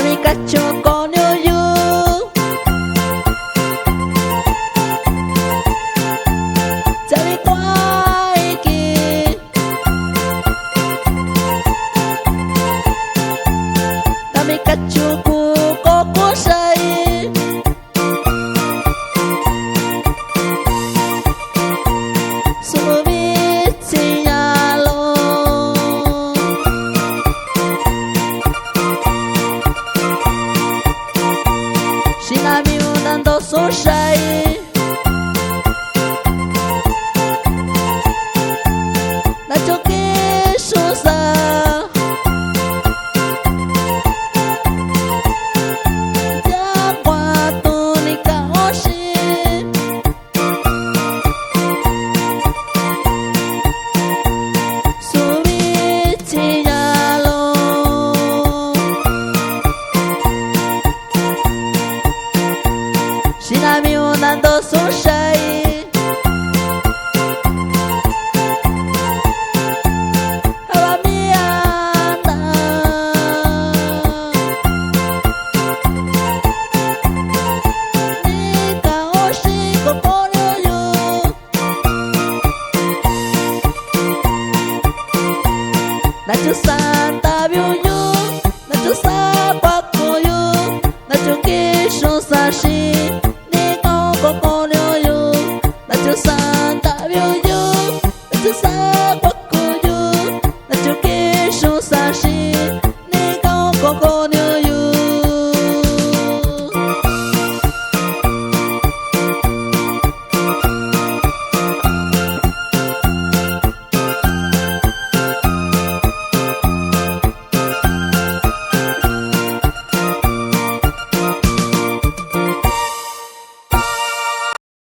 mi cacho con yo Chami quay ki mi cacho ku ko say Sumit sinyalo Shinami unando sushai Nachoki shusa Yakwatu nikaoshi Sumit sinyalo Shinami unando sushai Abamiana Nikaoshi kokoro yo Nachusan tabyo yo Nachusan pako yo Nachukishu sashi Niko kokoro yo Nachusan tabyo yo Nachusan